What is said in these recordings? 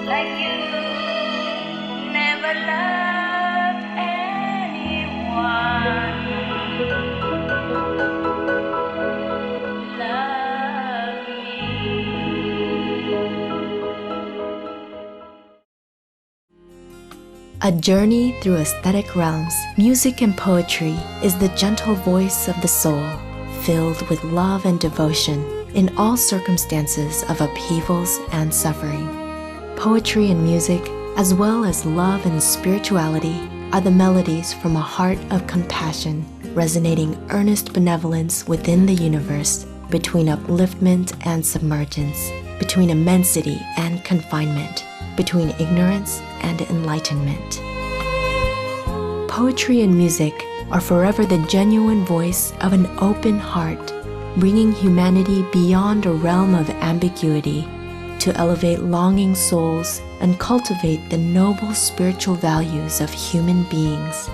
Like you never loved anyone. Love me. A journey through aesthetic realms, music and poetry is the gentle voice of the soul, filled with love and devotion in all circumstances of upheavals and suffering. Poetry and music, as well as love and spirituality, are the melodies from a heart of compassion, resonating earnest benevolence within the universe, between upliftment and submergence, between immensity and confinement, between ignorance and enlightenment. Poetry and music are forever the genuine voice of an open heart, bringing humanity beyond a realm of ambiguity to elevate longing souls and cultivate the noble spiritual values of human beings.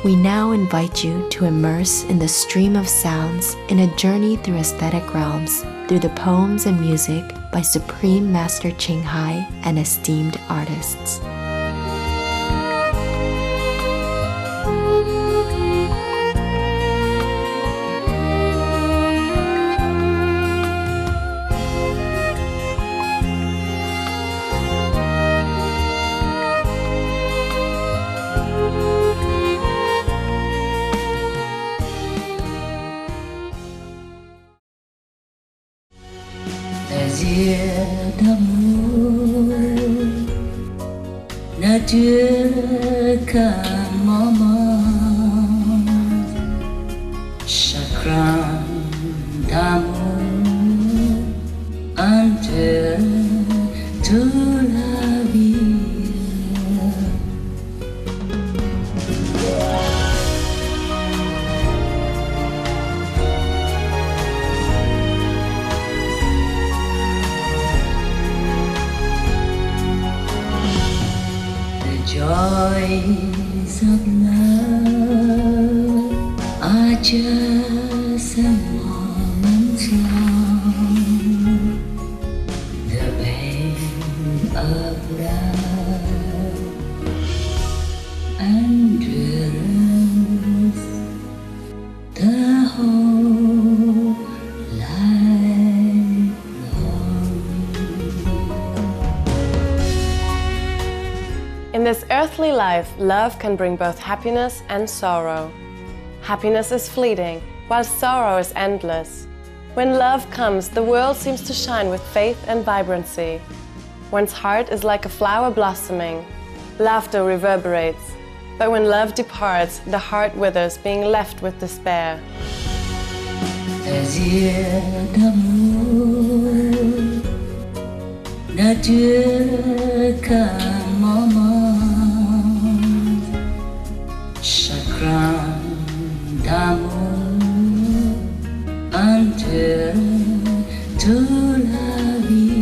We now invite you to immerse in the stream of sounds in a journey through aesthetic realms through the poems and music by Supreme Master Ching Hai and esteemed artists. Désir d'amour, nature qu'un moment, chagrin d'amour, entre toute la vie. Joys of love are just a moment's long. The pain of love endures the whole life long. In this earthly life, love can bring both happiness and sorrow. Happiness is fleeting, while sorrow is endless. When love comes, the world seems to shine with faith and vibrancy. One's heart is like a flower blossoming. Laughter reverberates. But when love departs, the heart withers, being left with despair. Désir d'amour, nature qu'un moment, chagrin d'amour, entre toute la vie.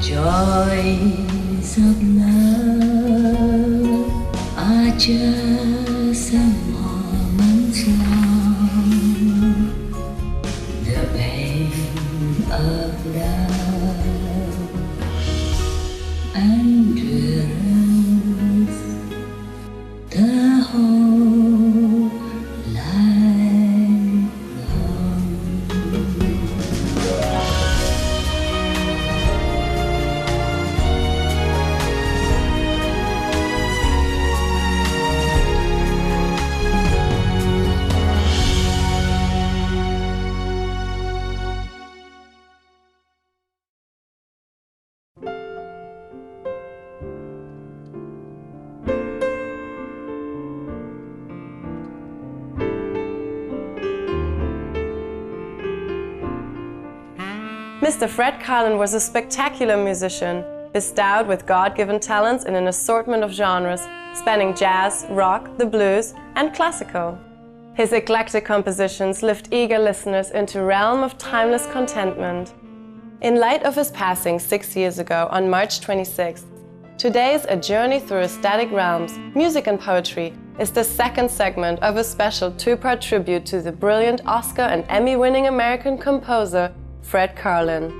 Joys of love are just a moment's long. The pain of love endures the whole life long. Mr. Fred Karlin was a spectacular musician. bestowed with God-given talents in an assortment of genres, spanning jazz, rock, the blues, and classical. His eclectic compositions lift eager listeners into a realm of timeless contentment. In light of his passing 6 years ago on March 26th, today's A Journey Through Ecstatic Realms, Music and Poetry is the second segment of a special two-part tribute to the brilliant Oscar and Emmy-winning American composer, Fred Karlin.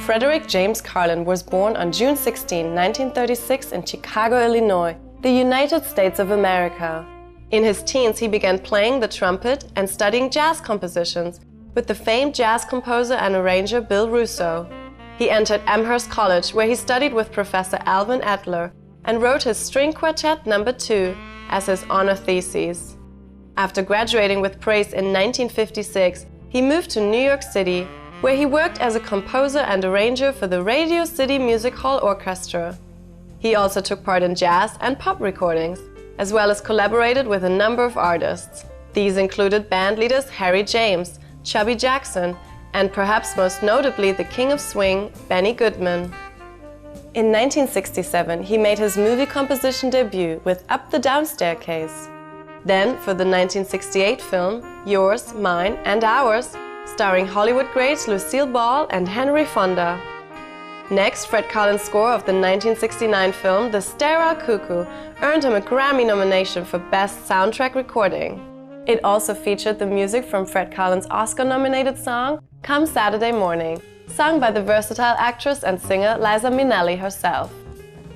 Frederick James Karlin was born on June 16, 1936 in Chicago, Illinois, the United States of America. In his teens, he began playing the trumpet and studying jazz compositions with the famed jazz composer and arranger Bill Russo. He entered Amherst College, where he studied with Professor Alvin Adler and wrote his String Quartet No. 2 as his honor thesis. After graduating with praise in 1956, he moved to New York City, where he worked as a composer and arranger for the Radio City Music Hall Orchestra. He also took part in jazz and pop recordings, as well as collaborated with a number of artists. These included band leaders Harry James, Chubby Jackson, and perhaps most notably the King of Swing, Benny Goodman. In 1967, he made his movie composition debut with Up the Down Staircase. Then, for the 1968 film Yours, Mine, and Ours, starring Hollywood greats Lucille Ball and Henry Fonda. Next, Fred Karlin's score of the 1969 film The Sterile Cuckoo earned him a Grammy nomination for Best Soundtrack Recording. It also featured the music from Fred Karlin's Oscar-nominated song Come Saturday Morning, sung by the versatile actress and singer Liza Minnelli herself.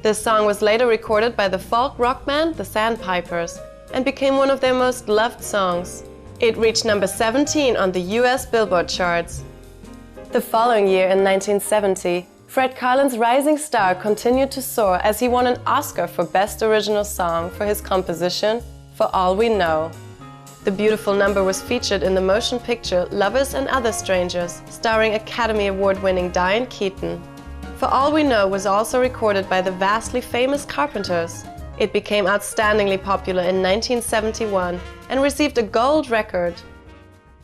This song was later recorded by the folk rock band The Sandpipers and became one of their most loved songs. It reached number 17 on the US Billboard charts. The following year, in 1970, Fred Karlin's rising star continued to soar as he won an Oscar for Best Original Song for his composition For All We Know. The beautiful number was featured in the motion picture Lovers and Other Strangers, starring Academy Award-winning Diane Keaton. For All We Know was also recorded by the vastly famous Carpenters. It became outstandingly popular in 1971 and received a gold record.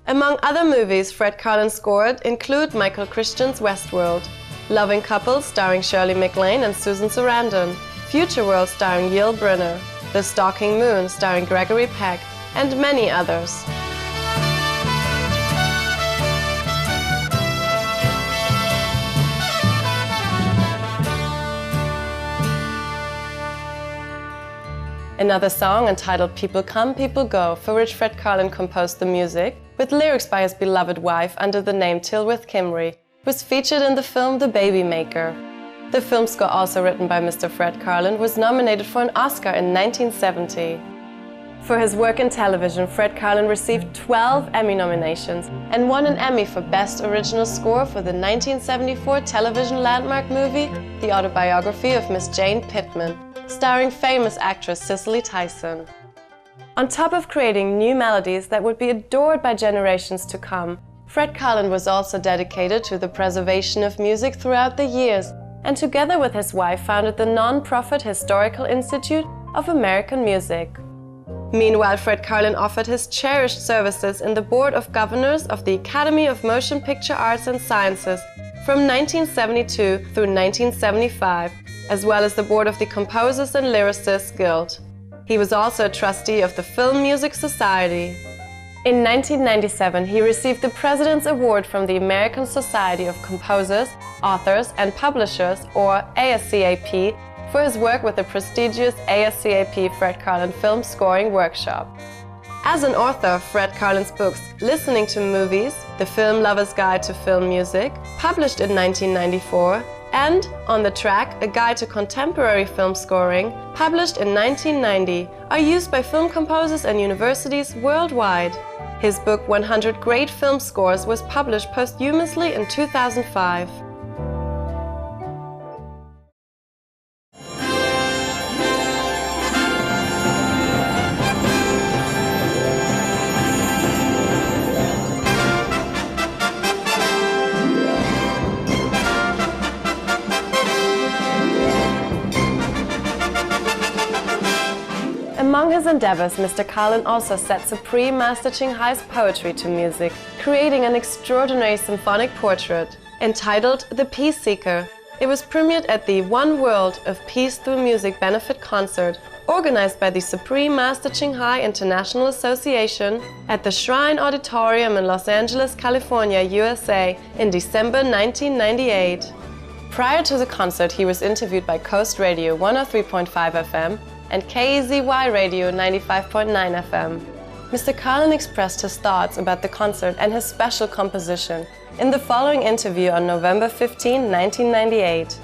Among other movies Fred Karlin scored include Michael Crichton's Westworld, Loving Couples starring Shirley MacLaine and Susan Sarandon, Future World starring Yul Brynner, The Stalking Moon starring Gregory Peck, and many others. Another song entitled People Come, People Go, for which Fred Karlin composed the music, with lyrics by his beloved wife under the name Tilworth Kimry, was featured in the film The Baby Maker. The film score, also written by Mr. Fred Karlin, was nominated for an Oscar in 1970. For his work in television, Fred Karlin received 12 Emmy nominations and won an Emmy for Best Original Score for the 1974 television landmark movie The Autobiography of Miss Jane Pittman, starring famous actress Cicely Tyson. On top of creating new melodies that would be adored by generations to come, Fred Karlin was also dedicated to the preservation of music throughout the years, and together with his wife founded the non-profit Historical Institute of American Music. Meanwhile, Fred Karlin offered his cherished services in the Board of Governors of the Academy of Motion Picture Arts and Sciences from 1972 through 1975, as well as the Board of the Composers and Lyricists Guild. He was also a trustee of the Film Music Society. In 1997, he received the President's Award from the American Society of Composers, Authors and Publishers, or ASCAP, for his work with the prestigious ASCAP Fred Karlin Film Scoring Workshop. As an author, Fred Karlin's books Listening to Movies, The Film Lover's Guide to Film Music, published in 1994, and On the Track, A Guide to Contemporary Film Scoring, published in 1990, are used by film composers and universities worldwide. His book 100 Great Film Scores was published posthumously in 2005. Among his endeavors, Mr. Karlin also set Supreme Master Ching Hai's poetry to music, creating an extraordinary symphonic portrait entitled The Peace Seeker. It was premiered at the One World of Peace Through Music benefit concert organized by the Supreme Master Ching Hai International Association at the Shrine Auditorium in Los Angeles, California, USA in December 1998. Prior to the concert, he was interviewed by Coast Radio 103.5 FM and KEZY Radio 95.9 FM. Mr. Karlin expressed his thoughts about the concert and his special composition in the following interview on November 15, 1998.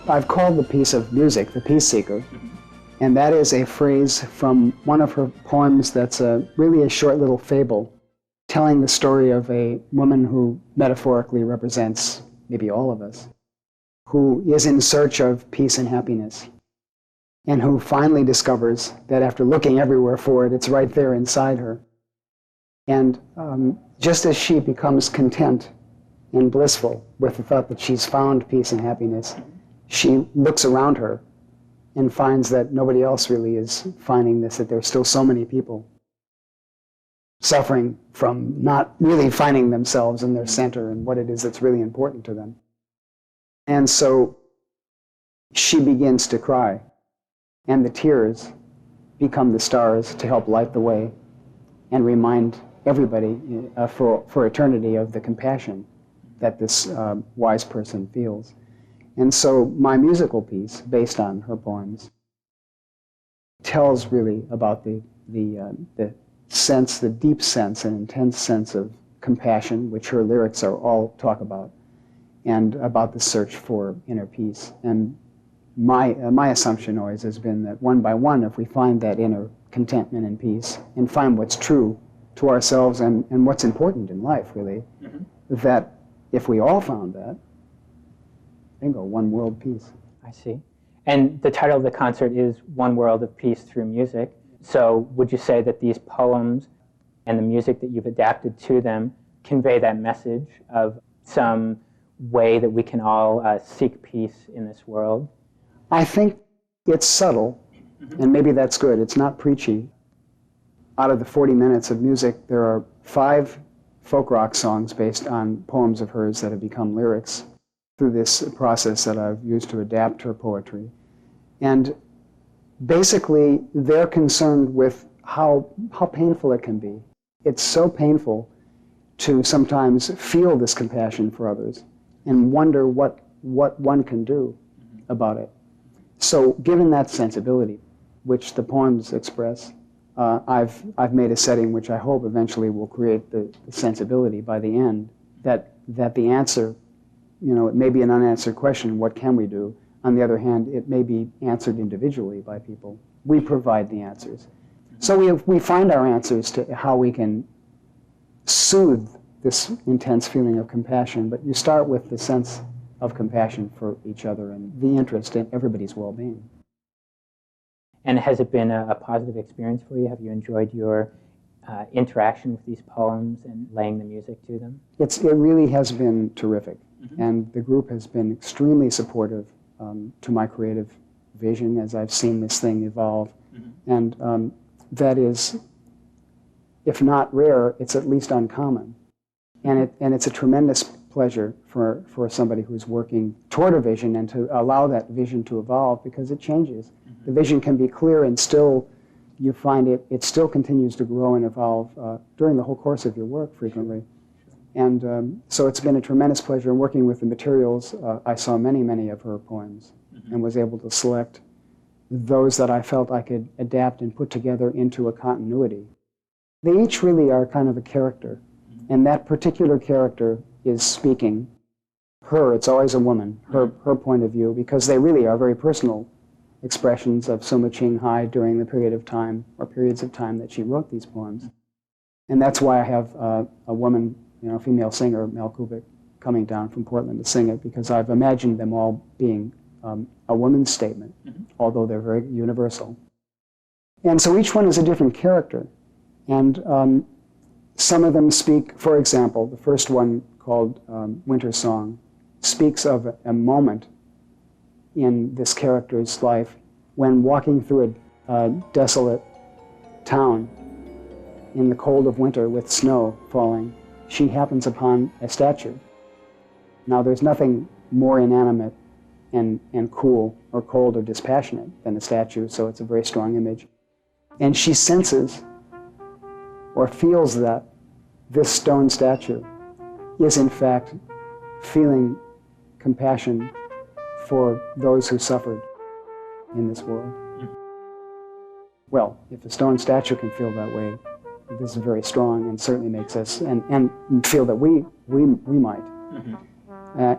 I've called the piece of music The Peace Seeker, and that is a phrase from one of her poems that's really a short little fable telling the story of a woman who metaphorically represents maybe all of us, who is in search of peace and happiness, and who finally discovers that after looking everywhere for it, it's right there inside her. And just as she becomes content and blissful with the thought that she's found peace and happiness, she looks around her and finds that nobody else really is finding this, that there's still so many people suffering from not really finding themselves in their center and what it is that's really important to them. And so she begins to cry, and the tears become the stars to help light the way and remind everybody for eternity of the compassion that this wise person feels. And so my musical piece, based on her poems, tells really about the sense, the deep sense and intense sense of compassion, which her lyrics are all talk about, and about the search for inner peace. And my assumption always has been that one by one, if we find that inner contentment and peace, and find what's true to ourselves and what's important in life, really, that if we all found that, bingo, one world peace. I see. And the title of the concert is One World of Peace Through Music. So would you say that these poems and the music that you've adapted to them convey that message of some way that we can all seek peace in this world? I think it's subtle, and maybe that's good. It's not preachy. Out of the 40 minutes of music, there are 5 folk rock songs based on poems of hers that have become lyrics through this process that I've used to adapt her poetry. And basically, they're concerned with how painful it can be. It's so painful to sometimes feel this compassion for others and wonder what one can do about it. So given that sensibility, which the poems express, I've made a setting which I hope eventually will create the sensibility by the end, that the answer, it may be an unanswered question, what can we do? On the other hand, it may be answered individually by people. We provide the answers. So we find our answers to how we can soothe this intense feeling of compassion, but you start with the sense of compassion for each other and the interest in everybody's well-being. And has it been a positive experience for you? Have you enjoyed your interaction with these poems and laying the music to them? It really has been terrific. And the group has been extremely supportive to my creative vision as I've seen this thing evolve. And that is, if not rare, it's at least uncommon. And it's a tremendous pleasure for somebody who's working toward a vision and to allow that vision to evolve, because it changes. The vision can be clear and still you find it still continues to grow and evolve during the whole course of your work frequently. And so it's been a tremendous pleasure in working with the materials. I saw many of her poems and was able to select those that I felt I could adapt and put together into a continuity. They each really are kind of a character, and that particular character is speaking. It's always a woman, her point of view, because they really are very personal expressions of Suma Ching Hai during the period of time, or periods of time that she wrote these poems. And that's why I have a woman, female singer, Mel Kubit, coming down from Portland to sing it, because I've imagined them all being a woman's statement, although they're very universal. And so each one is a different character. And some of them speak, for example, the first one called Winter Song speaks of a moment in this character's life when walking through a desolate town in the cold of winter with snow falling, she happens upon a statue. Now, there's nothing more inanimate and cool or cold or dispassionate than a statue, so it's a very strong image. And she senses or feels that this stone statue is in fact feeling compassion for those who suffered in this world. Well, if a stone statue can feel that way, this is very strong and certainly makes us and feel that we might.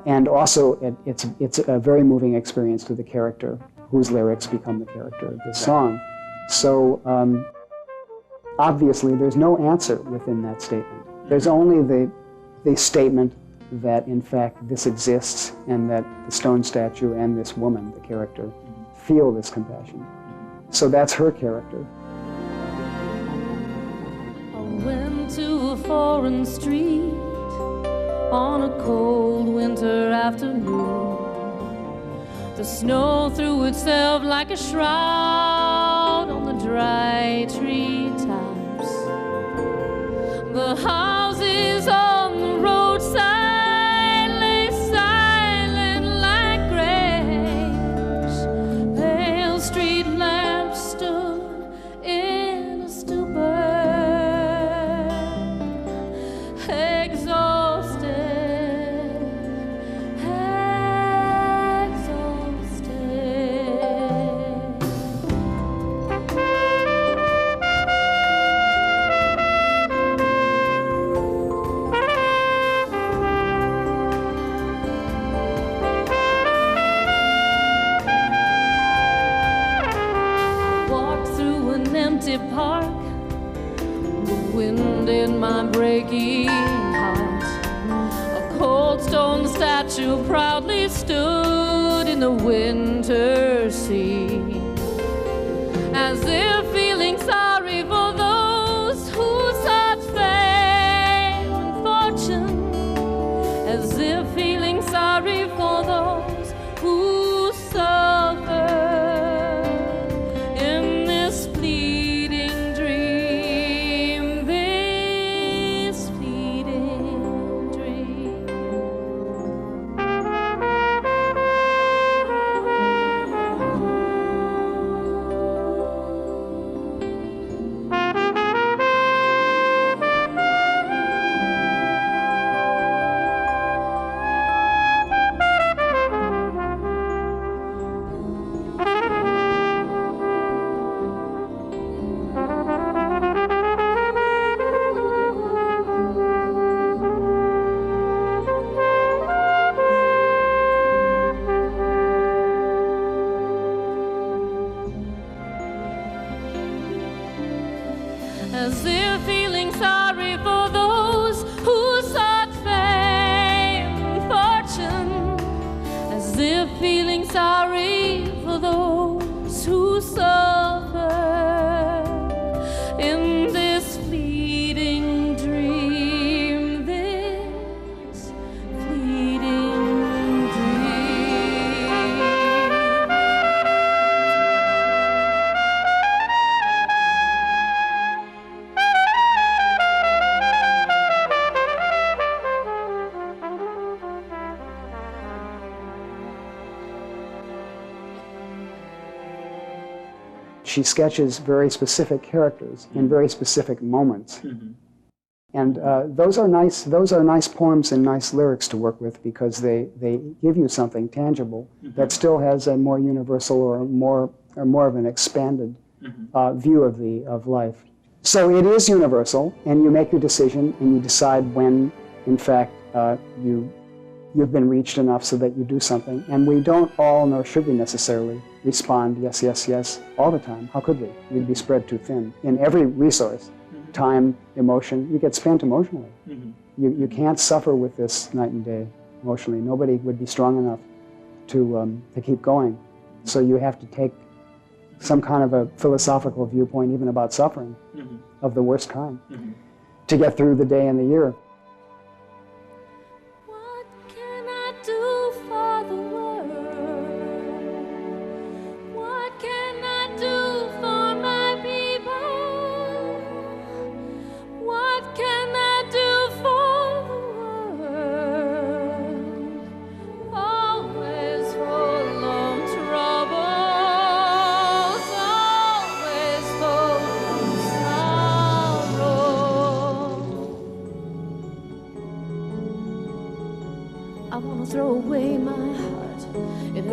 And also, it's a very moving experience to the character, whose lyrics become the character of this song. So obviously, there's no answer within that statement. There's only the statement that, in fact, this exists and that the stone statue and this woman, the character, feel this compassion. So that's her character. I went to a foreign street on a cold winter afternoon. The snow threw itself like a shroud on the dry treetops. The houses on the roadside lay silent like graves. Pale street lamps stood in a stupor, exhausted. Park, the wind in my breaking heart. A cold stone statue proudly stood in the winter sea, as if feeling sorry for those who sought fame and fortune, as if feeling sorry for those who suffer. As if feeling sorry for those who sought fame and fortune, as if feeling sorry for those who suffer in this fleeting dream, this fleeting She sketches very specific characters in very specific moments. And those are nice poems and nice lyrics to work with, because they give you something tangible that still has a more universal or more of an expanded view of life. So it is universal, and you make your decision and you decide when, in fact, you've been reached enough so that you do something. And we don't all, nor should we necessarily, respond yes, yes, yes all the time. How could we? We'd be spread too thin. In every resource, time, emotion, you get spent emotionally. You can't suffer with this night and day emotionally. Nobody would be strong enough to keep going. So you have to take some kind of a philosophical viewpoint even about suffering of the worst kind to get through the day and the year. What can I do for the world? What can I do for my people?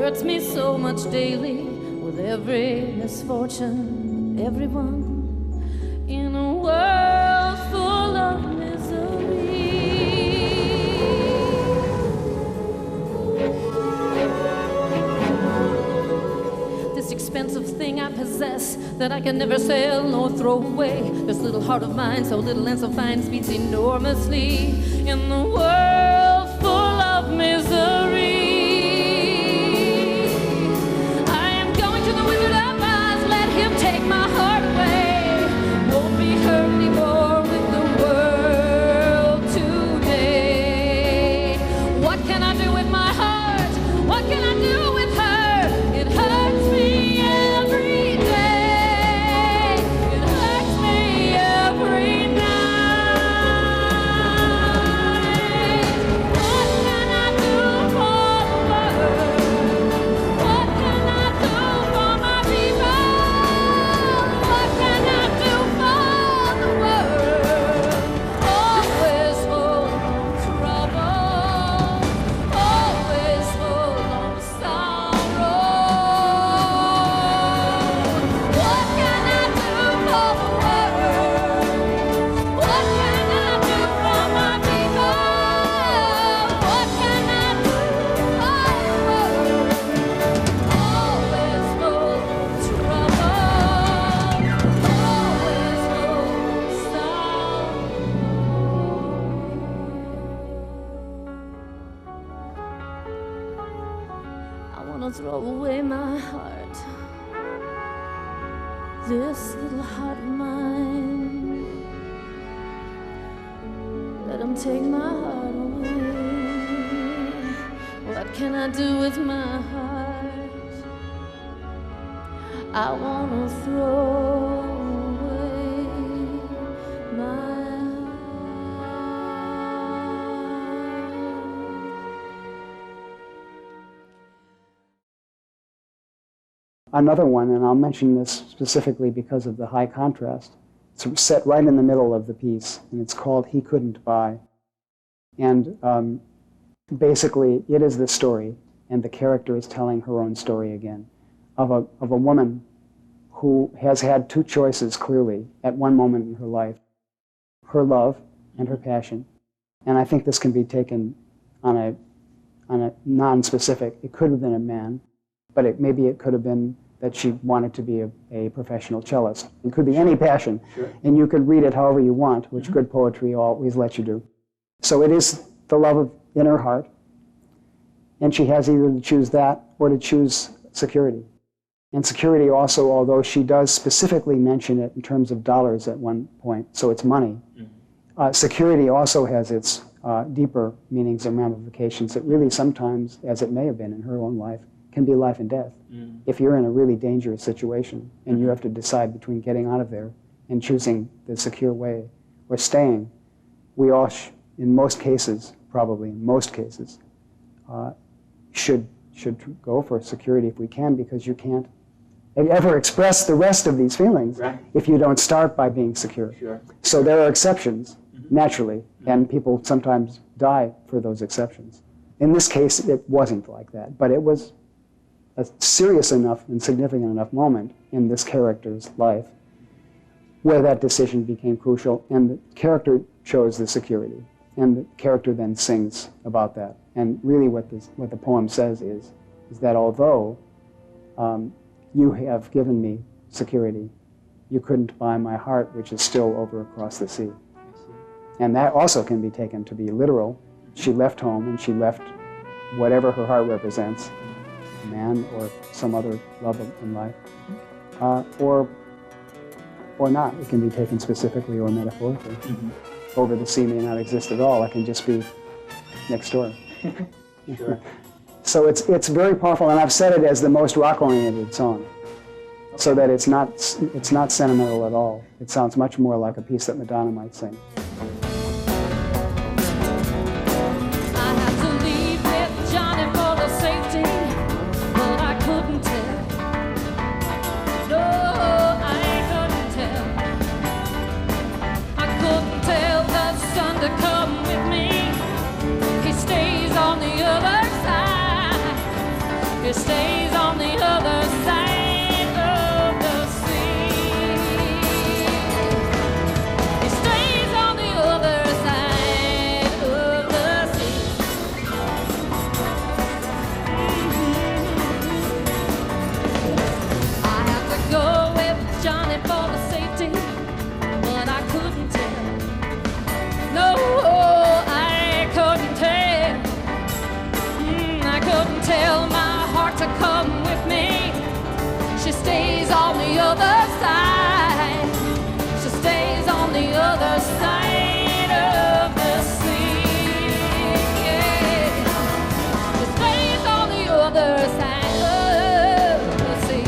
hurts me so much daily with every misfortune, everyone in a world full of misery. This expensive thing I possess that I can never sell nor throw away, this little heart of mine, so little and so fine, beats enormously in the world full of misery. I am going to the Wizard of Oz, let him take my heart away. Won't be hurt anymore with the world today. What can I do with my heart? What can I do with her? It hurts me every day. It hurts me every night. What can I do for the world? What can I do for my people? What can I do for the world? Always full of trouble, always full of sorrow. What can I do for the world? What can I do for my people? What can I do for the world? Always full of trouble, always full of sorrow. I wanna throw away my heart, this little heart of mine. Let him take my heart away. What can I do with my heart? I wanna throw away my heart. Another one, and I'll mention this specifically because of the high contrast, it's set right in the middle of the piece, and it's called He Couldn't Buy. And basically, it is the story, and the character is telling her own story again, of a woman who has had two choices clearly at one moment in her life, her love and her passion. And I think this can be taken on a non-specific. It could have been a man, but maybe it could have been that she wanted to be a professional cellist. It could be any passion, and you could read it however you want, which good poetry always lets you do. So it is the love in her heart, and she has either to choose that or to choose security. And security also, although she does specifically mention it in terms of dollars at one point, so it's money, security also has its deeper meanings and ramifications that really sometimes, as it may have been in her own life, can be life and death. If you're in a really dangerous situation and you have to decide between getting out of there and choosing the secure way or staying, we all, in most cases, probably in most cases, should go for security if we can, because you can't ever express the rest of these feelings if you don't start by being secure. So there are exceptions, naturally, and people sometimes die for those exceptions. In this case, it wasn't like that, but it was a serious enough and significant enough moment in this character's life where that decision became crucial, and the character chose the security, and the character then sings about that. And really what the poem says is that although you have given me security, you couldn't buy my heart, which is still over across the sea. And that also can be taken to be literal. She left home and she left whatever her heart represents, a man or some other love in life, or not. It can be taken specifically or metaphorically. Over the sea may not exist at all. It can just be next door. So it's very powerful, and I've said it as the most rock-oriented song, so that it's not sentimental at all. It sounds much more like a piece that Madonna might sing. It stays on the other side of the sea. It stays on the other side of the sea. I had to go with Johnny for the safety, but I couldn't tell. No, I couldn't tell. I couldn't tell my heart to come with me. She stays on the other side. She stays on the other side of the sea. Yeah. She stays on the other side of the sea.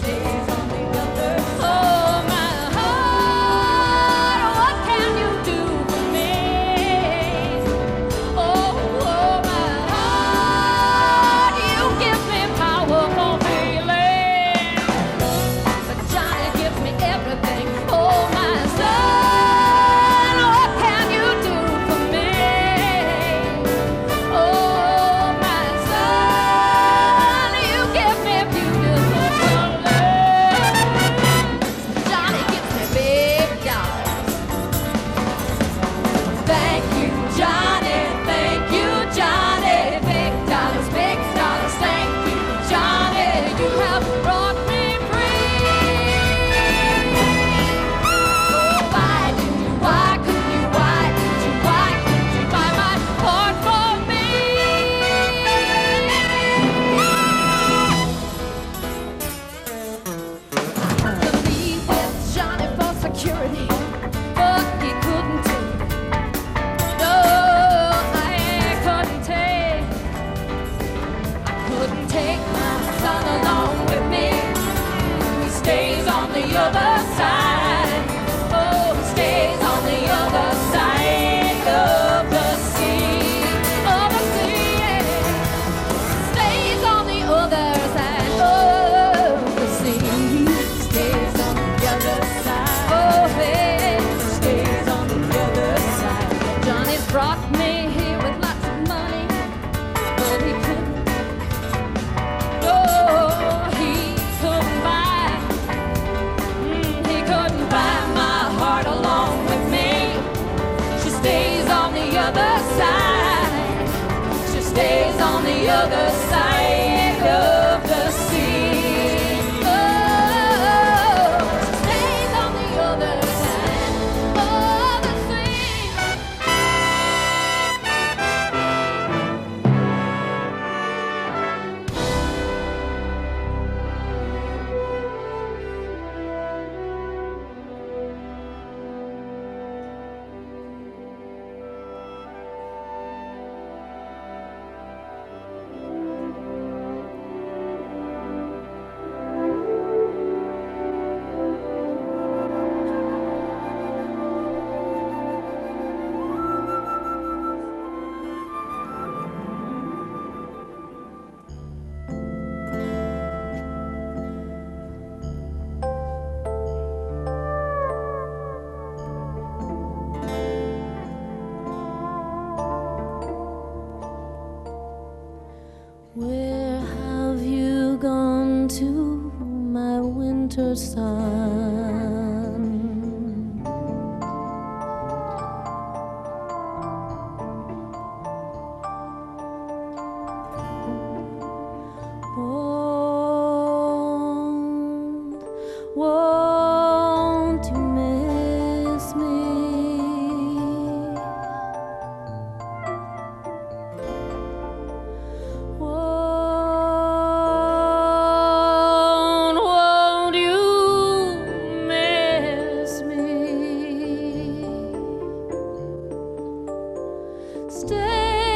Stays on the other side. Oh, my heart, what can you do for me? Oh, my heart, you give me powerful feeling. But Johnny gives me everything. Oh, my son, what can you do for me? Oh, my son, you give me beautiful colors. Johnny gives me big dollars. Thank you, Johnny. Thank you, Johnny. Big dollars, thank you, Johnny. You have brought me free. Oh, why couldn't you buy my heart for me? I believed with Johnny for security, but he couldn't take. No, I couldn't take my son along with me. He stays on the other side. Oh, he stays on the other side of the sea. Of the sea, yeah. Stays on the other side of the sea. Stays on the other side. Oh, hey, stays on the other side. Johnny's brought me here with lots of money, but he couldn't. No, he couldn't buy. He couldn't buy my heart along with me. She stays on the other side. She stays on the other side of the sea. Oh, she stays on the other side of the sea. Where have you gone to, my winter sun? Won't you miss me? Won't you miss me?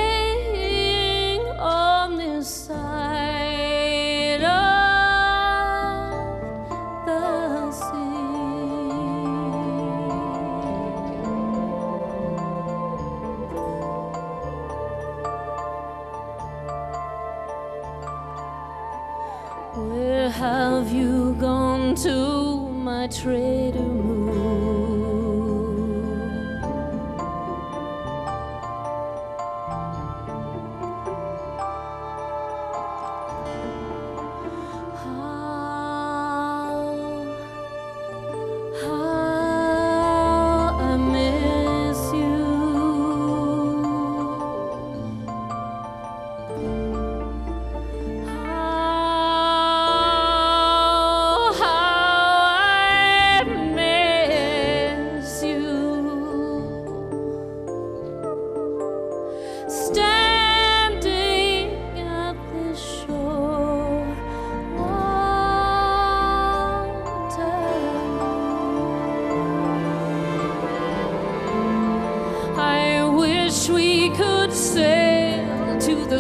Staying on this side of the sea. Where have you gone to, my trader moon?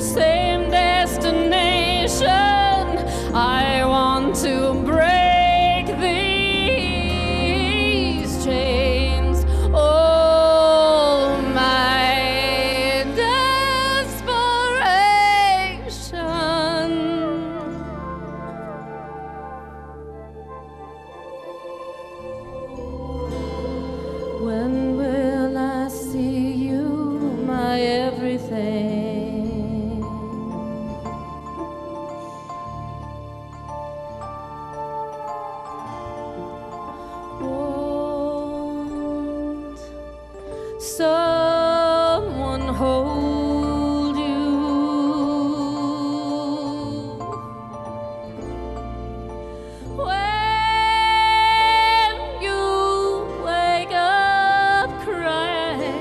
same destination. I want to break these chains. Oh, my desperation. When will I see you, my everything? Won't someone hold you when you wake up crying?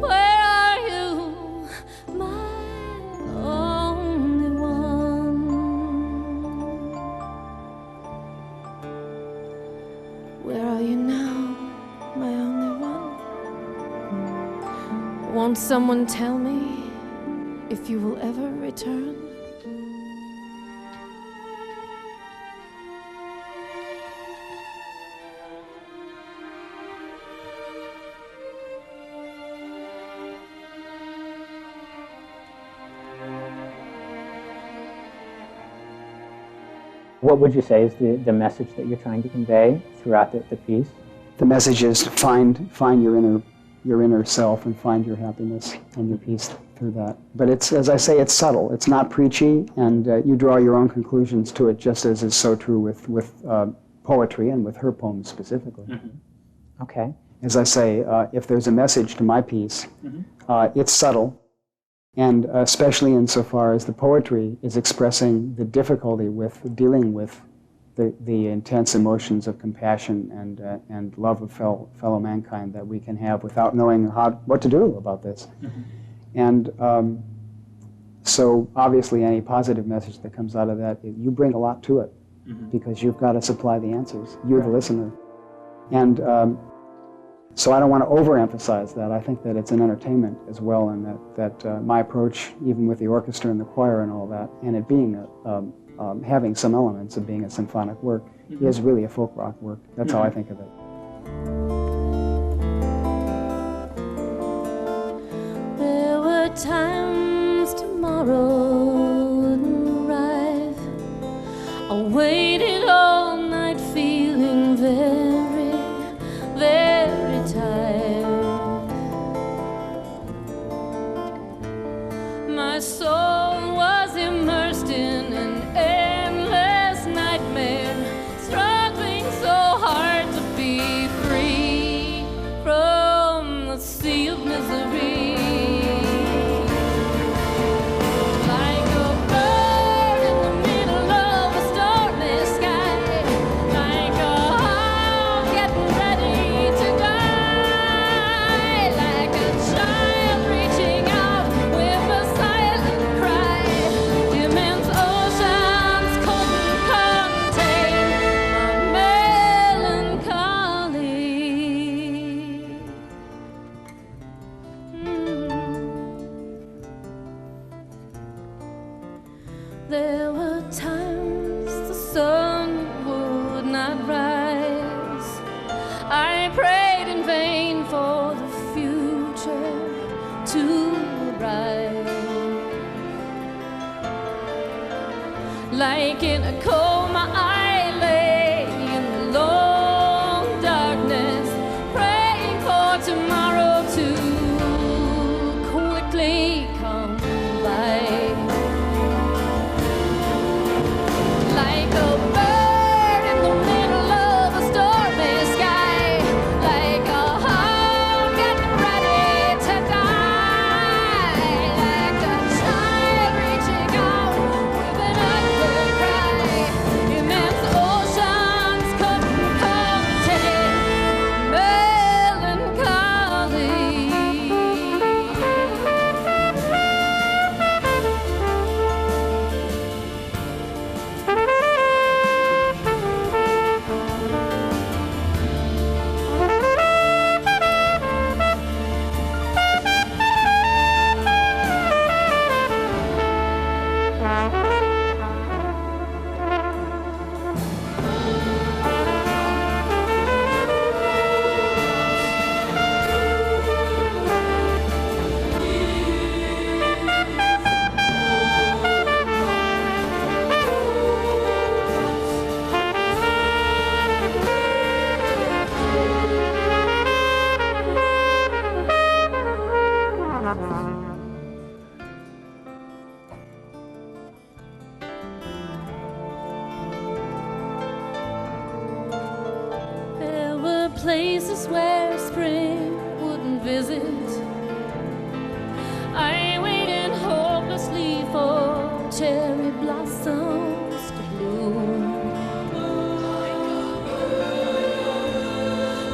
Where are you, my only one? Where are you now, my only one? Won't someone tell me if you will ever return? What would you say is the message that you're trying to convey throughout the piece? The message is to find your inner self and find your happiness and your peace through that. But it's, as I say, it's subtle. It's not preachy, and you draw your own conclusions to it, just as is so true with poetry and with her poems specifically. Mm-hmm. Okay. As I say, if there's a message to my piece, it's subtle, and especially insofar as the poetry is expressing the difficulty with dealing with the intense emotions of compassion and love of fellow mankind that we can have without knowing what to do about this. Mm-hmm. And so obviously any positive message that comes out of that, you bring a lot to it, because you've got to supply the answers. You're the listener. And so I don't want to overemphasize that. I think that it's an entertainment as well, and that my approach, even with the orchestra and the choir and all that, and it being having some elements of being a symphonic work, is really a folk rock work. That's how I think of it. There were times tomorrow wouldn't arrive. I waited all night feeling very, very tired. My soul was immersed in an endless nightmare, struggling so hard to be free from the sea of misery. Like a bird in the middle of a stormy sky, like a hawk getting ready to die, like a child reaching out with a silent cry. Immense oceans couldn't contain my melancholy. There were times the sun would not rise. I prayed in vain for the future to arrive. Like in a coma, I lay in the long darkness, praying for tomorrow to quickly come by. Like a bird in the middle of a stormy sky, like a hawk getting ready to die, like a child reaching out with an ugly cry. Immense There were places where spring wouldn't visit. I waited hopelessly for cherry blossoms to bloom.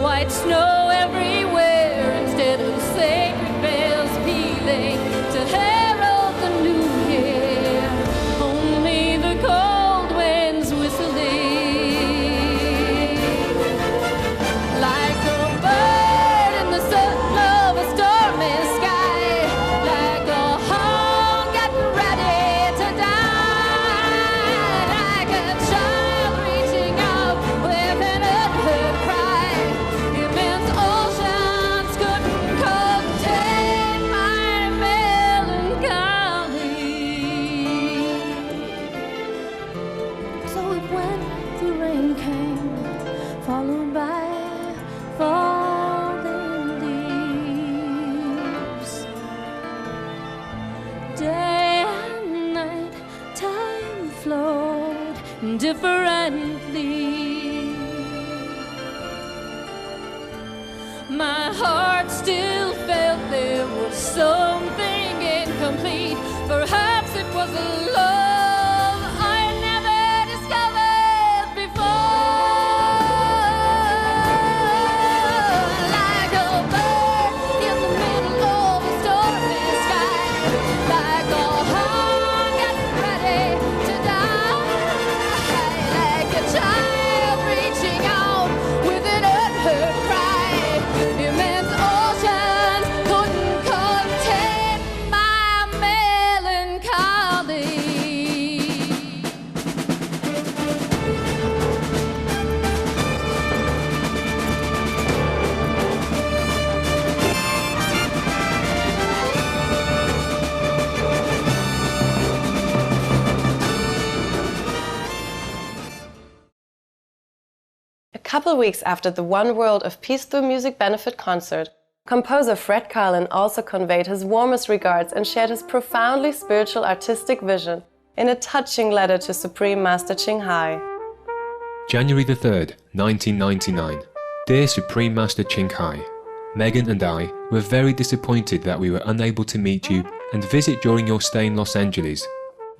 White snow everywhere instead of sacred bells pealing to herald the new year. Only the cold winds whistling. Like a bird in the sun of a stormy sky. Like a hawk getting ready to die. Like a child reaching out with an unheard cry. Immense oceans couldn't contain my melancholy. So it went, the rain came, followed by falling leaves. Day and night, time flowed differently. My heart still felt there was something incomplete. Perhaps it was a love I never discovered before. Like a bird in the middle of a stormy sky. Like a hawk getting ready to die. Like a child reaching out with an unheard cry. Immense oceans couldn't contain my melancholy. A couple weeks after the One World of Peace Through Music benefit concert, composer Fred Karlin also conveyed his warmest regards and shared his profoundly spiritual artistic vision in a touching letter to Supreme Master Ching Hai. January the 3rd, 1999. Dear Supreme Master Ching Hai, Megan and I were very disappointed that we were unable to meet you and visit during your stay in Los Angeles.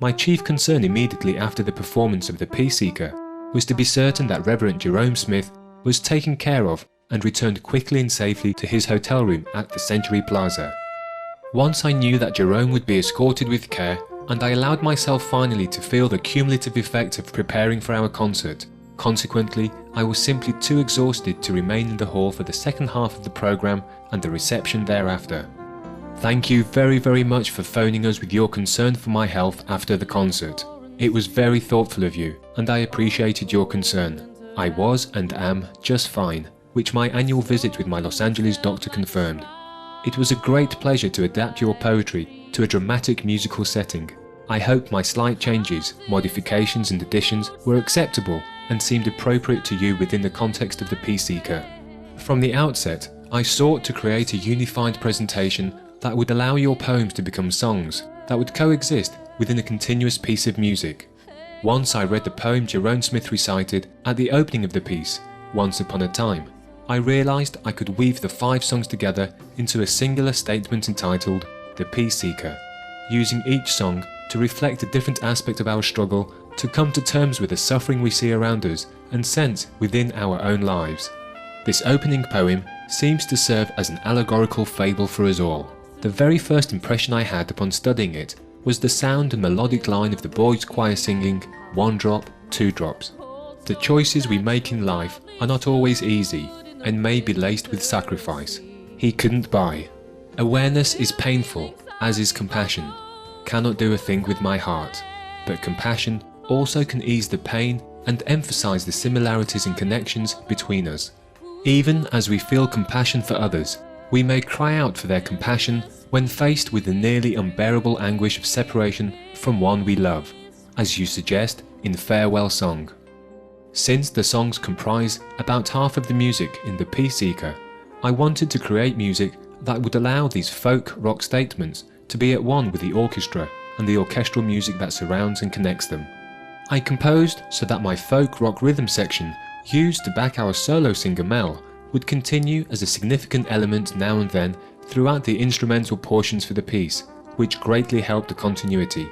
My chief concern immediately after the performance of The Peace Seeker was to be certain that Reverend Jerome Smith was taken care of and returned quickly and safely to his hotel room at the Century Plaza. Once I knew that Jerome would be escorted with care, and I allowed myself finally to feel the cumulative effect of preparing for our concert. Consequently, I was simply too exhausted to remain in the hall for the second half of the program and the reception thereafter. Thank you very much for phoning us with your concern for my health after the concert. It was very thoughtful of you, and I appreciated your concern. I was and am just fine, which my annual visit with my Los Angeles doctor confirmed. It was a great pleasure to adapt your poetry to a dramatic musical setting. I hope my slight changes, modifications and additions were acceptable and seemed appropriate to you within the context of The Peace Seeker. From the outset, I sought to create a unified presentation that would allow your poems to become songs that would coexist within a continuous piece of music. Once I read the poem Jerome Smith recited at the opening of the piece, Once Upon a Time, I realised I could weave the 5 songs together into a singular statement entitled The Peace Seeker, using each song to reflect a different aspect of our struggle to come to terms with the suffering we see around us and sense within our own lives. This opening poem seems to serve as an allegorical fable for us all. The very first impression I had upon studying it was the sound and melodic line of the boys' choir singing 1 drop, 2 drops. The choices we make in life are not always easy and may be laced with sacrifice. He couldn't buy. Awareness is painful, as is compassion. Cannot do a thing with my heart. But compassion also can ease the pain and emphasize the similarities and connections between us. Even as we feel compassion for others, we may cry out for their compassion when faced with the nearly unbearable anguish of separation from one we love, as you suggest in Farewell Song. Since the songs comprise about half of the music in The Peace Seeker, I wanted to create music that would allow these folk rock statements to be at one with the orchestra and the orchestral music that surrounds and connects them. I composed so that my folk rock rhythm section, used to back our solo singer Mel, would continue as a significant element now and then throughout the instrumental portions for the piece, which greatly helped the continuity.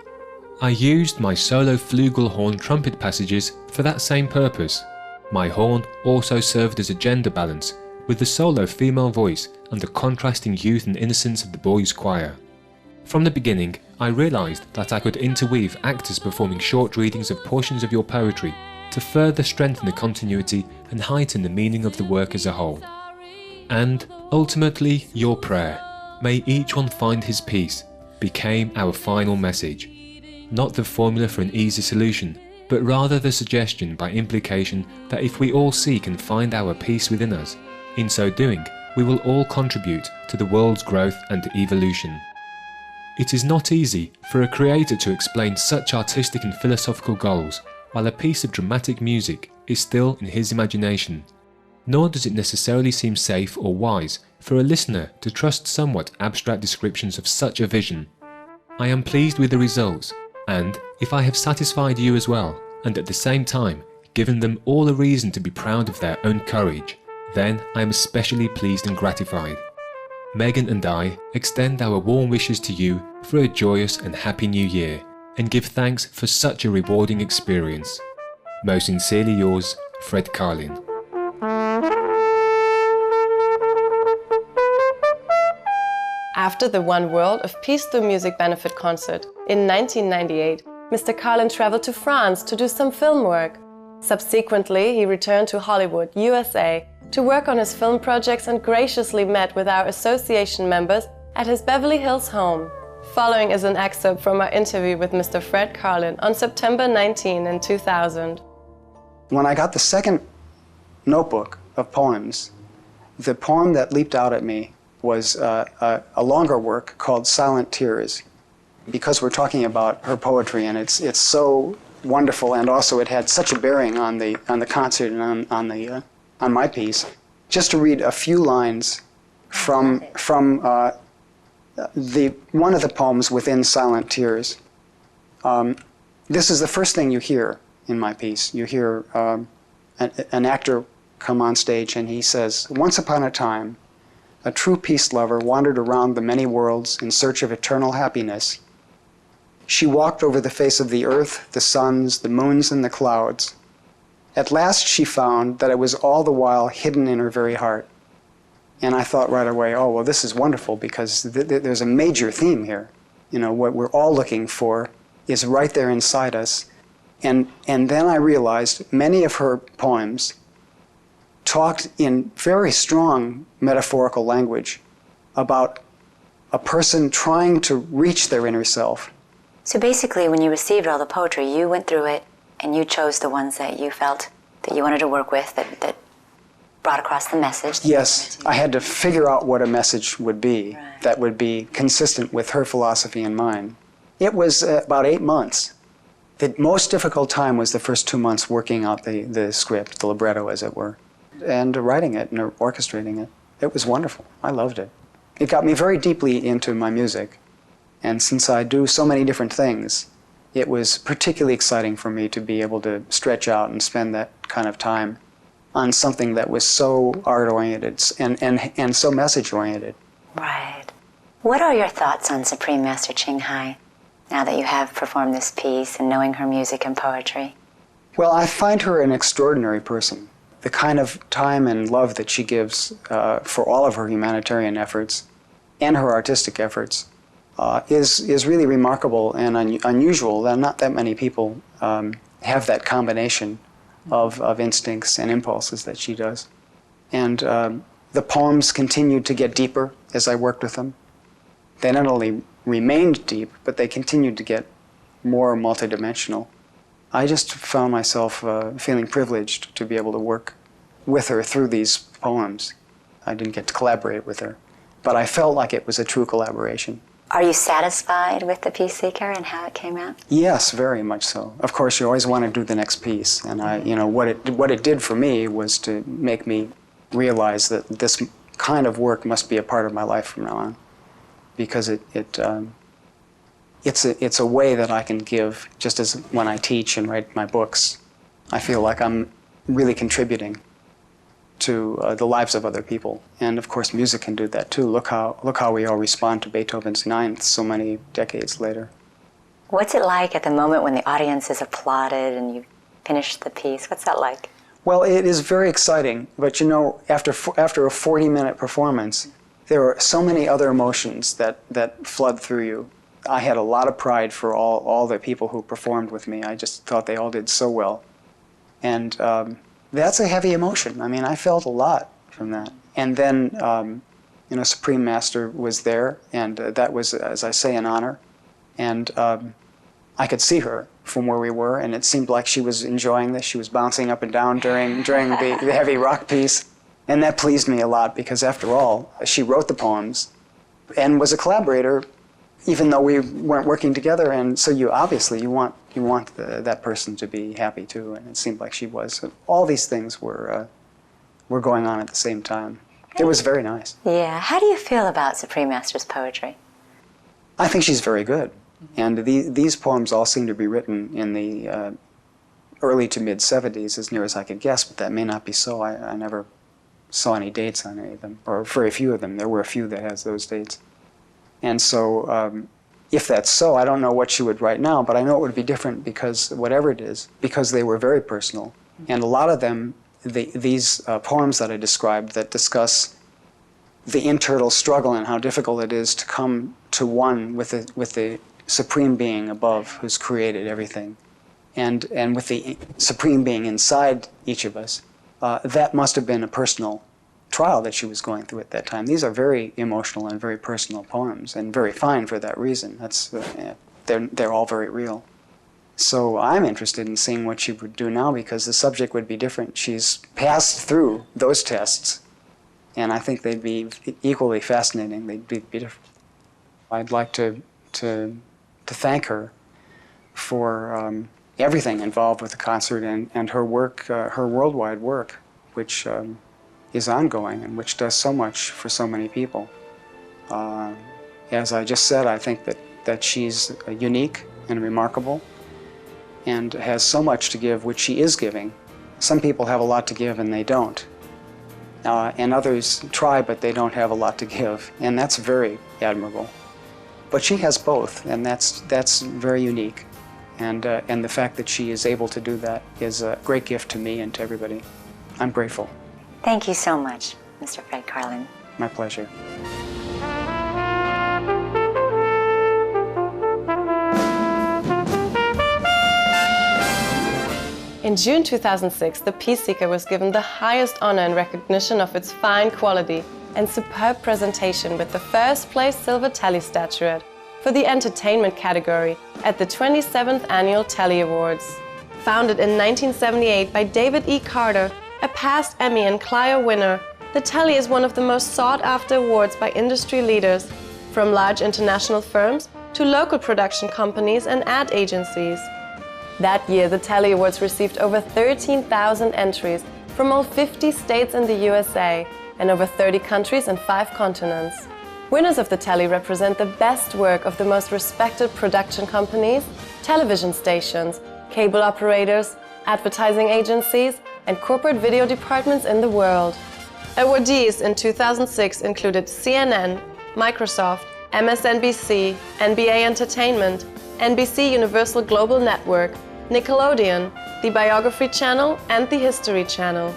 I used my solo flugelhorn trumpet passages for that same purpose. My horn also served as a gender balance, with the solo female voice and the contrasting youth and innocence of the boys' choir. From the beginning, I realised that I could interweave actors performing short readings of portions of your poetry to further strengthen the continuity and heighten the meaning of the work as a whole. And, ultimately, your prayer, "May each one find his peace," became our final message. Not the formula for an easy solution, but rather the suggestion by implication that if we all seek and find our peace within us, in so doing, we will all contribute to the world's growth and evolution. It is not easy for a creator to explain such artistic and philosophical goals while a piece of dramatic music is still in his imagination, nor does it necessarily seem safe or wise for a listener to trust somewhat abstract descriptions of such a vision. I am pleased with the results, and if I have satisfied you as well, and at the same time given them all a reason to be proud of their own courage, then I am especially pleased and gratified. Megan and I extend our warm wishes to you for a joyous and happy new year, and give thanks for such a rewarding experience. Most sincerely yours, Fred Karlin. After the One World of Peace Through Music benefit concert in 1998, Mr. Karlin traveled to France to do some film work. Subsequently, he returned to Hollywood, USA, to work on his film projects and graciously met with our association members at his Beverly Hills home. Following is an excerpt from our interview with Mr. Fred Karlin on September 19 in 2000. When I got the second notebook of poems, the poem that leaped out at me was a longer work called Silent Tears, because we're talking about her poetry and it's so wonderful, and also it had such a bearing on the concert and on my piece. Just to read a few lines from one of the poems within Silent Tears. This is the first thing you hear in my piece. You hear an actor come on stage and he says, "Once upon a time, a true peace lover wandered around the many worlds in search of eternal happiness. She walked over the face of the earth, the suns, the moons, and the clouds. At last she found that it was all the while hidden in her very heart." And I thought right away, oh, well, this is wonderful, because there's a major theme here. You know, what we're all looking for is right there inside us. And then I realized many of her poems talked in very strong metaphorical language about a person trying to reach their inner self. So basically, when you received all the poetry, you went through it and you chose the ones that you felt that you wanted to work with, that brought across the message. Yes, I had to figure out what a message would be that would be consistent with her philosophy and mine. It was about 8 months. The most difficult time was the first 2 months working out the script, the libretto as it were, and writing it and orchestrating it. It was wonderful. I loved it. It got me very deeply into my music. And since I do so many different things, it was particularly exciting for me to be able to stretch out and spend that kind of time on something that was so art-oriented and so message-oriented. Right. What are your thoughts on Supreme Master Ching Hai, now that you have performed this piece and knowing her music and poetry? Well, I find her an extraordinary person. The kind of time and love that she gives for all of her humanitarian efforts and her artistic efforts is really remarkable and unusual. Not that many people have that combination of instincts and impulses that she does. And the poems continued to get deeper as I worked with them. They not only remained deep, but they continued to get more multidimensional. I just found myself feeling privileged to be able to work with her through these poems. I didn't get to collaborate with her, but I felt like it was a true collaboration. Are you satisfied with the Peace Seeker and how it came out? Yes, very much so. Of course, you always want to do the next piece, and what it did for me was to make me realize that this kind of work must be a part of my life from now on, because it's a way that I can give, just as when I teach and write my books. I feel like I'm really contributing to the lives of other people. And of course music can do that too. Look how we all respond to Beethoven's Ninth so many decades later. What's it like at the moment when the audience has applauded and you finished the piece? What's that like? Well, it is very exciting, but you know, after a 40-minute performance, there are so many other emotions that flood through you. I had a lot of pride for all the people who performed with me. I just thought they all did so well. And that's a heavy emotion. I mean, I felt a lot from that. And then, you know, Supreme Master was there, and that was, as I say, an honor. And I could see her from where we were, and it seemed like she was enjoying this. She was bouncing up and down during the heavy rock piece. And that pleased me a lot, because after all, she wrote the poems and was a collaborator, even though we weren't working together. And so you want that person to be happy too, and it seemed like she was. So all these things were going on at the same time. It was very nice. Yeah. How do you feel about Supreme Master's poetry? I think she's very good. And these poems all seem to be written in the early to mid-'70s, as near as I could guess, but that may not be so. I never saw any dates on any of them, or very few of them. There were a few that has those dates. And so if that's so, I don't know what she would write now, but I know it would be different, because whatever it is, because they were very personal. And a lot of them, these poems that I described that discuss the internal struggle and how difficult it is to come to one with the Supreme Being above who's created everything, and with the Supreme Being inside each of us, that must have been a personal trial that she was going through at that time. These are very emotional and very personal poems, and very fine for that reason. They're all very real. So I'm interested in seeing what she would do now, because the subject would be different. She's passed through those tests, and I think they'd be equally fascinating. They'd be different. I'd like to thank her for everything involved with the concert, and her work, her worldwide work, which is ongoing and which does so much for so many people. As I just said, I think that she's unique and remarkable and has so much to give, which she is giving. Some people have a lot to give and they don't. And others try, but they don't have a lot to give, and that's very admirable. But she has both, and that's very unique. And the fact that she is able to do that is a great gift to me and to everybody. I'm grateful. Thank you so much, Mr. Fred Karlin. My pleasure. In June 2006, the Peace Seeker was given the highest honor in recognition of its fine quality and superb presentation with the first place Silver Telly statuette for the entertainment category at the 27th Annual Telly Awards. Founded in 1978 by David E. Carter, a past Emmy and Clio winner, the Telly is one of the most sought-after awards by industry leaders, from large international firms to local production companies and ad agencies. That year, the Telly Awards received over 13,000 entries from all 50 states in the USA and over 30 countries and 5 continents. Winners of the Telly represent the best work of the most respected production companies, television stations, cable operators, advertising agencies, and corporate video departments in the world. Awardees in 2006 included CNN, Microsoft, MSNBC, NBA Entertainment, NBC Universal Global Network, Nickelodeon, the Biography Channel, and the History Channel.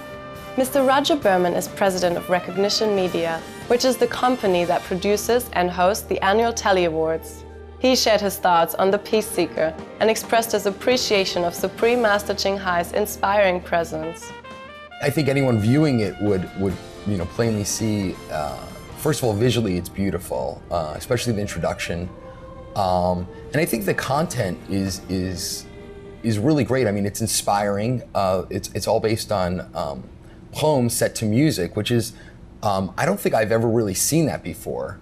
Mr. Roger Berman is president of Recognition Media, which is the company that produces and hosts the annual Telly Awards. He shared his thoughts on the Peace Seeker and expressed his appreciation of Supreme Master Ching Hai's inspiring presence. I think anyone viewing it would plainly see, first of all, visually it's beautiful, especially the introduction. And I think the content is really great. I mean, it's inspiring. It's all based on poems set to music, which is, I don't think I've ever really seen that before.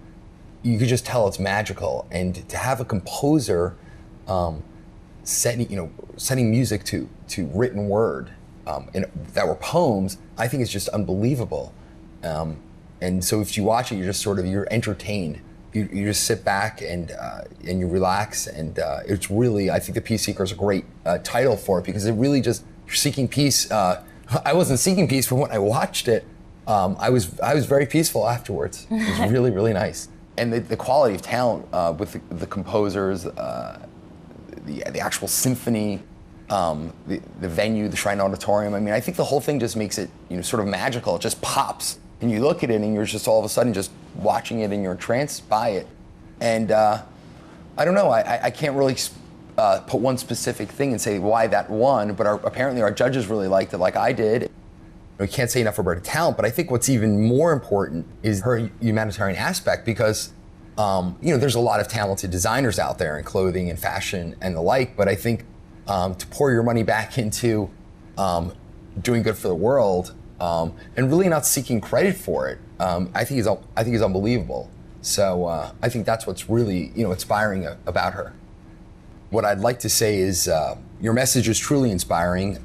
You could just tell it's magical, and to have a composer setting music to written word that were poems, I think is just unbelievable. And so if you watch it, you're just you're entertained. You just sit back and you relax, and it's really, I think the Peace Seeker is a great title for it, because it really just, you're seeking peace. I wasn't seeking peace, but when I watched it, I was very peaceful afterwards. It was really, really nice. And the quality of talent with the composers, the actual symphony, the venue, the Shrine Auditorium. I mean, I think the whole thing just makes it, sort of magical. It just pops. And you look at it and you're just all of a sudden just watching it and you're entranced by it. And I don't know, I can't really put one specific thing and say why that won, but apparently our judges really liked it like I did. We can't say enough about her talent, but I think what's even more important is her humanitarian aspect, because there's a lot of talented designers out there in clothing and fashion and the like, but I think to pour your money back into doing good for the world, and really not seeking credit for it, I think is unbelievable. So I think that's what's really inspiring about her. What I'd like to say is your message is truly inspiring.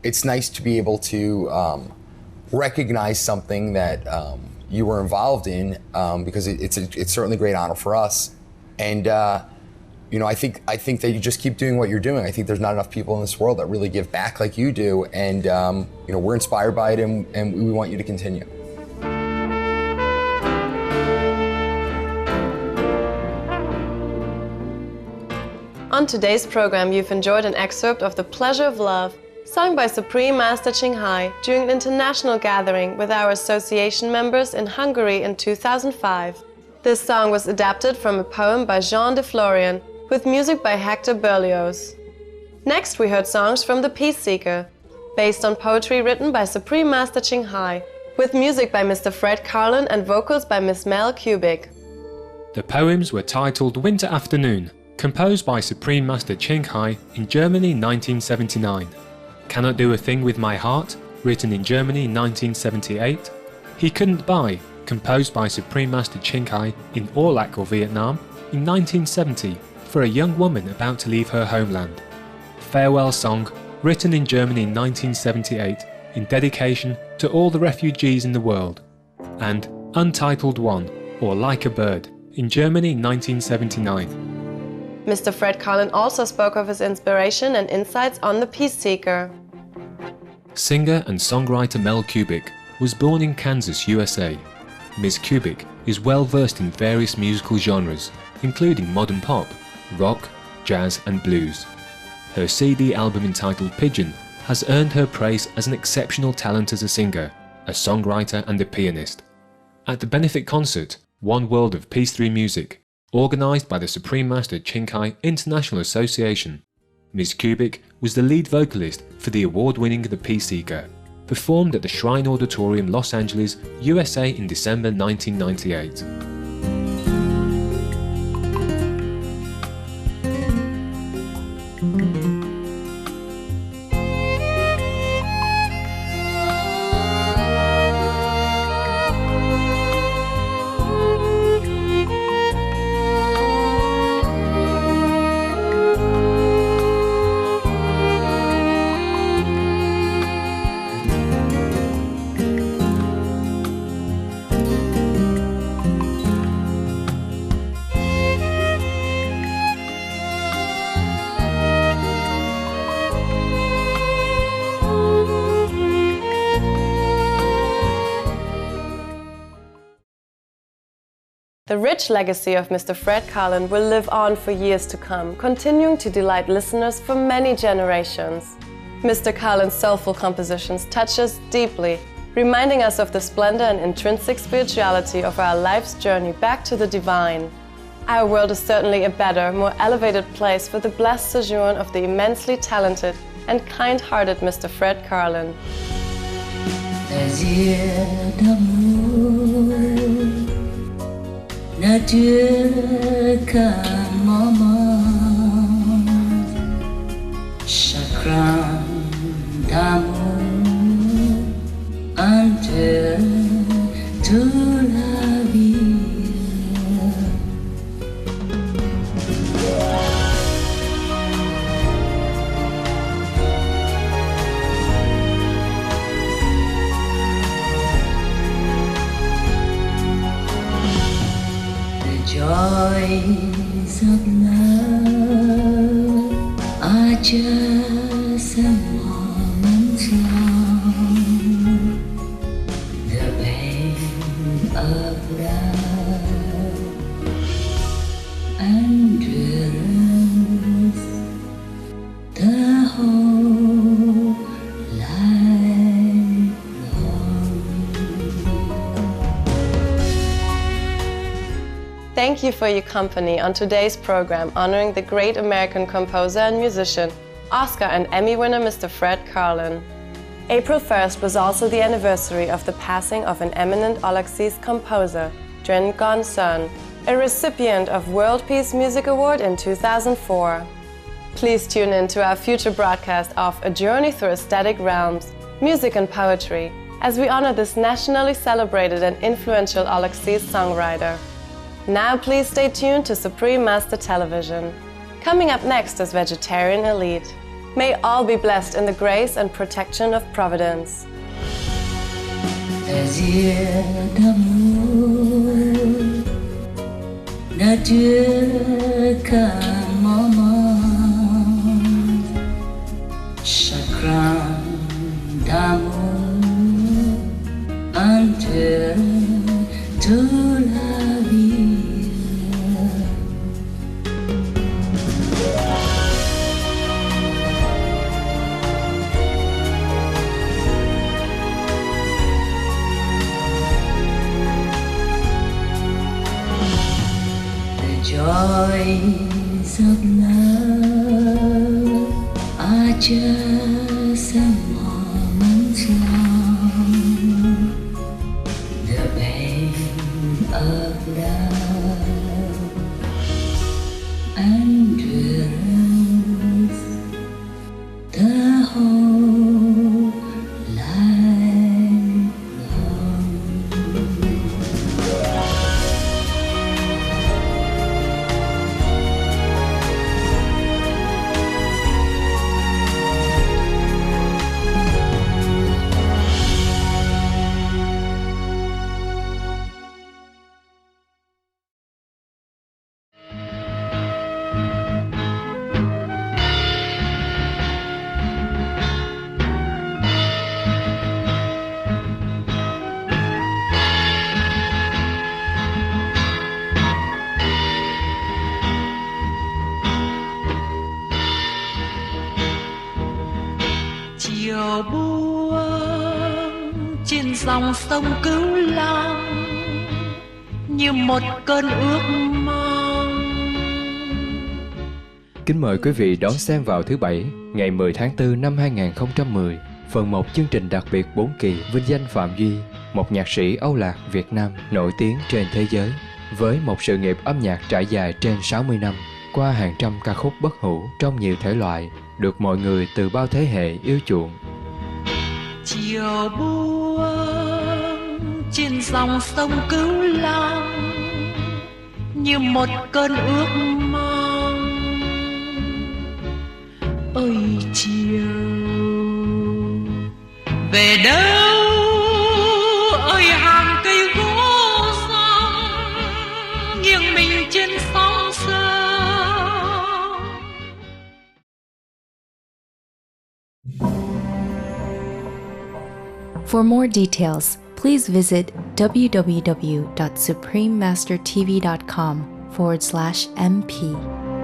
It's nice to be able to recognize something that you were involved in, because it's certainly a great honor for us. And I think that you just keep doing what you're doing. I think there's not enough people in this world that really give back like you do, and we're inspired by it, and we want you to continue. On today's program, you've enjoyed an excerpt of The Pleasure of Love, sung by Supreme Master Ching Hai during an international gathering with our association members in Hungary in 2005. This song was adapted from a poem by Jean de Florian, with music by Hector Berlioz. Next, we heard songs from The Peace Seeker, based on poetry written by Supreme Master Ching Hai, with music by Mr. Fred Karlin and vocals by Ms Mel Kubit. The poems were titled Winter Afternoon, composed by Supreme Master Ching Hai in Germany 1979. Cannot Do a Thing with My Heart, written in Germany 1978. He Couldn't Buy, composed by Supreme Master Ching Hai in Orlac or Vietnam in 1970 for a young woman about to leave her homeland. Farewell Song, written in Germany in 1978 in dedication to all the refugees in the world. And Untitled One, or Like a Bird, in Germany 1979. Mr. Fred Karlin also spoke of his inspiration and insights on The Peace Seeker. Singer and songwriter Mel Kubit was born in Kansas, USA. Ms. Kubit is well versed in various musical genres, including modern pop, rock, jazz and blues. Her CD album entitled Pigeon has earned her praise as an exceptional talent as a singer, a songwriter and a pianist. At the benefit concert, One World of Peace Through Music, organised by the Supreme Master Ching Hai International Association, Ms. Kubit was the lead vocalist for the award-winning The Peace Seeker, performed at the Shrine Auditorium, Los Angeles, USA in December 1998. The rich legacy of Mr. Fred Karlin will live on for years to come, continuing to delight listeners for many generations. Mr. Karlin's soulful compositions touch us deeply, reminding us of the splendor and intrinsic spirituality of our life's journey back to the divine. Our world is certainly a better, more elevated place for the blessed sojourn of the immensely talented and kind-hearted Mr. Fred Karlin. Chakram d'amour until to la vie. joys of love are just a moment's long. The pain of love endures the whole life long. Thank you for your company on today's program honoring the great American composer and musician, Oscar and Emmy winner Mr. Fred Karlin. April 1st was also the anniversary of the passing of an eminent Olaxese composer, Dren Gonson, a recipient of World Peace Music Award in 2004. Please tune in to our future broadcast of A Journey Through Aesthetic Realms, Music and Poetry, as we honor this nationally celebrated and influential Olaxese songwriter. Now please stay tuned to Supreme Master Television. Coming up next is Vegetarian Elite. May all be blessed in the grace and protection of Providence. Désir d'amour ne dure qu'un moment. Chagrin d'amour endure toute la vie. Joys of love are just a moment's long. The pain of love endures the whole life long. Chiều buông trên dòng sông Cửu Long như một cơn ước mong. Kính mời quý vị đón xem vào thứ Bảy, ngày 10 tháng 4 năm 2010, phần 1 chương trình đặc biệt 4 kỳ vinh danh Phạm Duy, một nhạc sĩ Âu Lạc Việt Nam nổi tiếng trên thế giới, với một sự nghiệp âm nhạc trải dài trên 60 năm, qua hàng trăm ca khúc bất hủ trong nhiều thể loại, được mọi người từ bao thế hệ yêu chuộng. Chiều buông trên dòng sông Cửu Long như một cơn ước mong. Ôi chiều về đâu ơi hàng cây gỗ rong nghiêng mình trên sóng sâu. For more details, please visit www.suprememastertv.com/MP.